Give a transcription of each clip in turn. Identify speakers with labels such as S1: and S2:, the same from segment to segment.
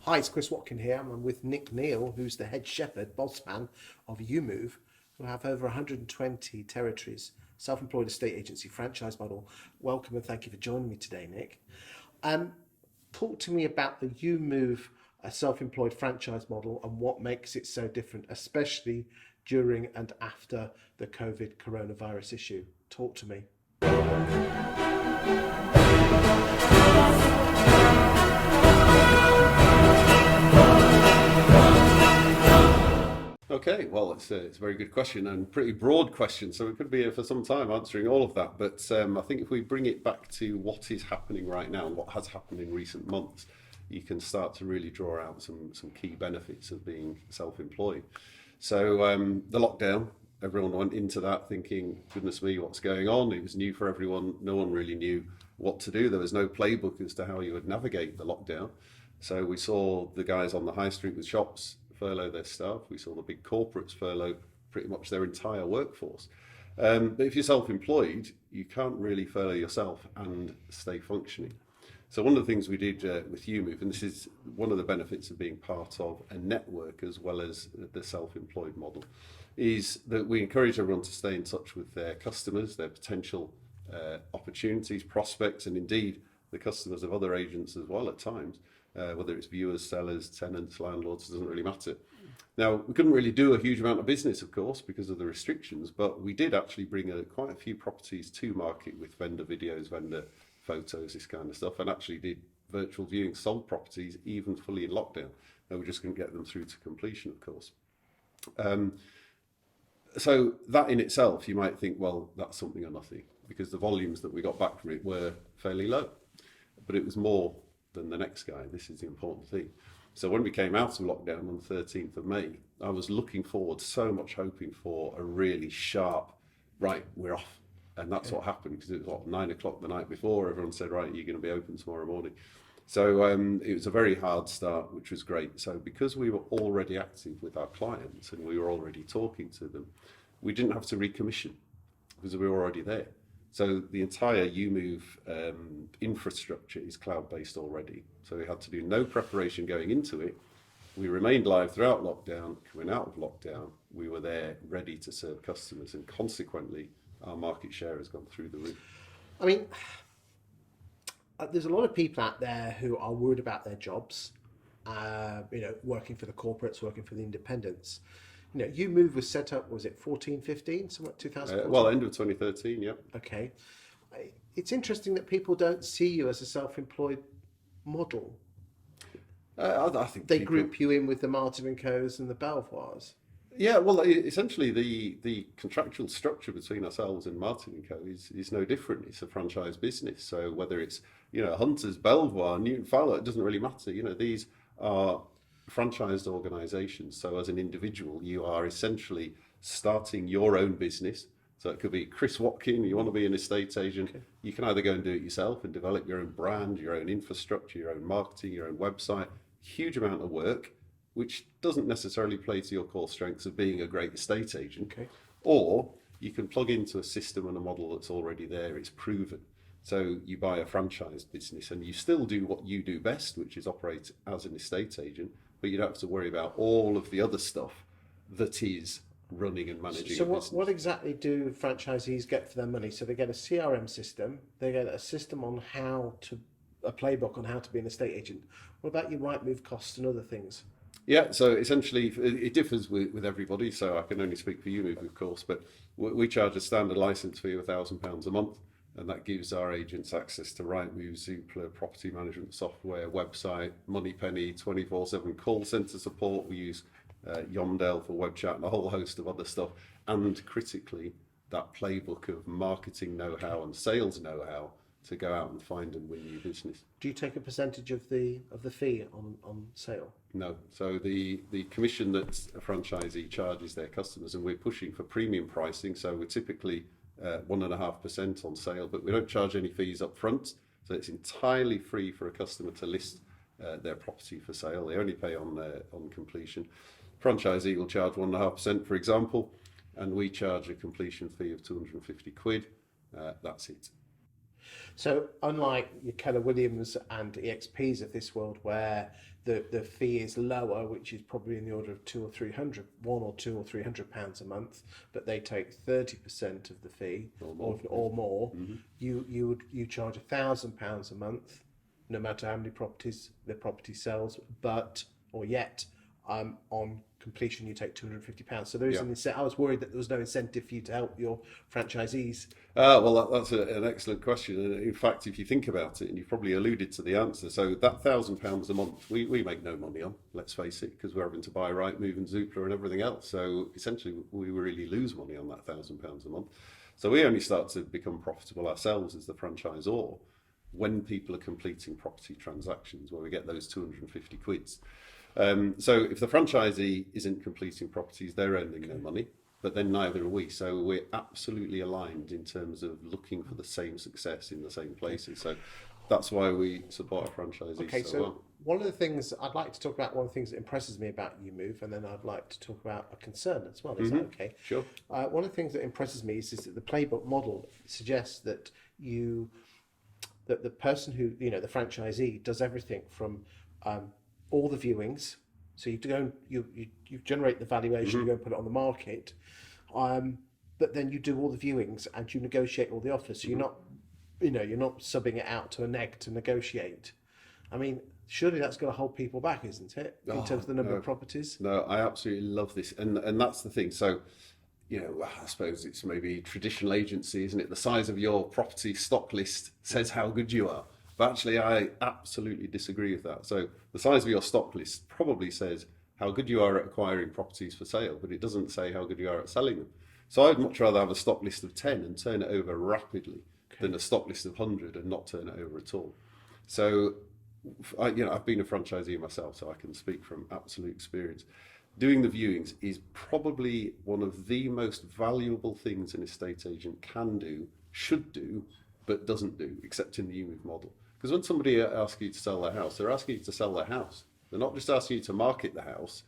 S1: Hi, it's Chris Watkin here. I'm with Neill, who's the head shepherd, boss man of EweMove, who have over 120 territories, self-employed estate agency franchise model. Welcome and thank you for joining me today, Nick. Um, Talk to me about the EweMove self-employed franchise model and what makes it so different, especially during and after the COVID coronavirus issue. Talk to me.
S2: Okay, well, it's a very good question and pretty broad question, so we could be here for some time answering all of that. But I think if we bring it back to what is happening right now and what has happened in recent months, you can start to really draw out some key benefits of being self-employed. So the lockdown, everyone went into that thinking, goodness me, what's going on? It was new for everyone. No one really knew what to do. There was no playbook as to how you would navigate the lockdown. So we saw the guys on the high street with shops furlough their staff. We saw the big corporates furlough pretty much their entire workforce. But if you're self-employed, you can't really furlough yourself and stay functioning. So one of the things we did with EweMove, and this is one of the benefits of being part of a network as well as the self-employed model, is that we encourage everyone to stay in touch with their customers, their potential opportunities, prospects, and indeed the customers of other agents as well at times. Whether it's viewers, sellers, tenants, landlords, it doesn't really matter. Now, we couldn't really do a huge amount of business, of course, because of the restrictions, but we did actually bring quite a few properties to market with vendor videos, vendor photos, this kind of stuff, and actually did virtual viewing, sold properties even fully in lockdown. And we just couldn't get them through to completion, of course. So that in itself, you might think, well, that's something or nothing, because the volumes that we got back from it were fairly low, but it was more than the next guy. This is the important thing. So when we came out of lockdown on the 13th of May, I was looking forward, so much hoping for a really sharp, right, we're off. And that's what happened, because it was 9 o'clock the night before. Everyone said, right, you're going to be open tomorrow morning. So it was a very hard start, which was great. So because we were already active with our clients and we were already talking to them, we didn't have to recommission because we were already there. So the entire EweMove infrastructure is cloud-based already. So we had to do no preparation going into it. We remained live throughout lockdown. Coming out of lockdown, we were there ready to serve customers, and consequently, our market share has gone through the roof.
S1: I mean, there's a lot of people out there who are worried about their jobs, working for the corporates, working for the independents. EweMove was set up, was it 14, 15, somewhat 2014?
S2: End of 2013, yeah.
S1: Okay. It's interesting that people don't see you as a self-employed model.
S2: I think
S1: they group you in with the Martin & Co's and the Belvoirs.
S2: Yeah, well, essentially the contractual structure between ourselves and Martin & Co is no different. It's a franchise business. So whether it's, Hunters, Belvoir, Newton Fowler, it doesn't really matter. These are franchised organizations. So as an individual, you are essentially starting your own business. So it could be Chris Watkin, you want to be an estate agent. Okay. You can either go and do it yourself and develop your own brand, your own infrastructure, your own marketing, your own website. Huge amount of work, which doesn't necessarily play to your core strengths of being a great estate agent. Okay. Or you can plug into a system and a model that's already there, it's proven. So you buy a franchise business and you still do what you do best, which is operate as an estate agent, but you don't have to worry about all of the other stuff that is running and managing
S1: so
S2: a business.
S1: What exactly do franchisees get for their money? So they get a CRM system, they get a system on a playbook on how to be an estate agent. What about your EweMove costs and other things?
S2: Yeah, so essentially it differs with everybody, so I can only speak for EweMove, of course, but we charge a standard license fee of £1,000 a month, and that gives our agents access to EweMove, Zoopla, property management software, website, Moneypenny, 24/7 call centre support. We use Yomdale for web chat and a whole host of other stuff, and critically, that playbook of marketing know-how and sales know-how to go out and find and win new business.
S1: Do you take a percentage of the fee on sale?
S2: No. So the commission that a franchisee charges their customers, and we're pushing for premium pricing, so we're typically 1.5% on sale, but we don't charge any fees up front. So it's entirely free for a customer to list their property for sale. They only pay on completion. Franchisee will charge 1.5%, for example, and we charge a completion fee of £250. That's it.
S1: So unlike your Keller Williams and EXPs of this world, where the fee is lower, which is probably in the order of £1 or 300 pounds a month, but they take 30% of the fee or more. You charge £1,000 a month, no matter how many properties the property sells, on completion you take £250. So there is an incentive. I was worried that there was no incentive for you to help your franchisees.
S2: Well, that's an excellent question. And in fact, if you think about it, and you've probably alluded to the answer, so that £1,000 a month, we make no money on, let's face it, because we're having to buy EweMove and Zoopla and everything else. So essentially, we really lose money on that £1,000 a month. So we only start to become profitable ourselves as the franchisor when people are completing property transactions, where we get those 250 quids. So if the franchisee isn't completing properties, they're earning no money, but then neither are we. So we're absolutely aligned in terms of looking for the same success in the same places. So that's why we support our franchisees.
S1: Okay,
S2: so
S1: so
S2: well.
S1: one of the things I'd like to talk about, one of the things that impresses me about EweMove, and then I'd like to talk about a concern as well. Is that okay?
S2: Sure.
S1: One of the things that impresses me is that the playbook model suggests that the person who, the franchisee does everything from all the viewings. So you generate the valuation, you go and put it on the market, but then you do all the viewings and you negotiate all the offers. So you're not subbing it out to a neg to negotiate. I mean, surely that's going to hold people back, isn't it? In terms of the number of properties.
S2: No, I absolutely love this, and that's the thing. So, I suppose it's maybe traditional agency, isn't it? The size of your property stock list says how good you are. But actually, I absolutely disagree with that. So the size of your stock list probably says how good you are at acquiring properties for sale, but it doesn't say how good you are at selling them. So I'd much rather have a stock list of 10 and turn it over rapidly than a stock list of 100 and not turn it over at all. So, I've been a franchisee myself, so I can speak from absolute experience. Doing the viewings is probably one of the most valuable things an estate agent can do, should do, but doesn't do, except in the EweMove model. Because when somebody asks you to sell their house, they're asking you to sell their house. They're not just asking you to market the house,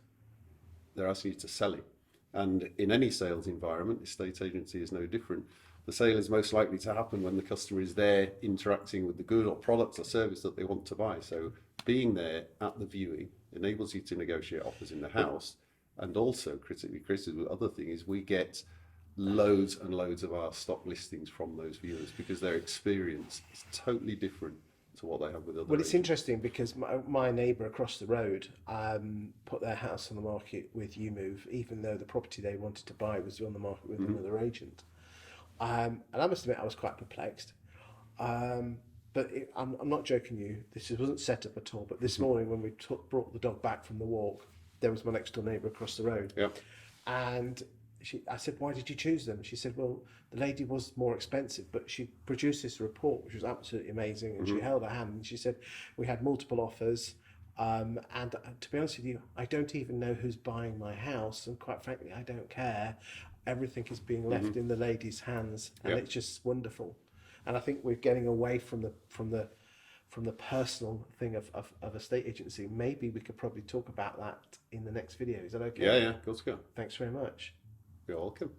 S2: they're asking you to sell it. And in any sales environment, estate agency is no different. The sale is most likely to happen when the customer is there interacting with the good or product or service that they want to buy. So being there at the viewing enables you to negotiate offers in the house. And also, critically, the other thing is we get loads and loads of our stock listings from those viewers because their experience is totally different to what they have with other
S1: Well, it's
S2: agents.
S1: interesting because my neighbour across the road put their house on the market with EweMove, even though the property they wanted to buy was on the market with another agent. And I must admit, I was quite perplexed. I'm not joking you, this wasn't set up at all, but this morning when we brought the dog back from the walk, there was my next door neighbour across the road.
S2: Yeah.
S1: And I said, why did you choose them? She said, well, the lady was more expensive, but she produced this report, which was absolutely amazing. And she held her hand and she said, we had multiple offers. And to be honest with you, I don't even know who's buying my house. And quite frankly, I don't care. Everything is being left in the lady's hands. And it's just wonderful. And I think we're getting away from the personal thing of estate agency. Maybe we could probably talk about that in the next video. Is that okay?
S2: Yeah, of course, go.
S1: Thanks very much.
S2: You're welcome.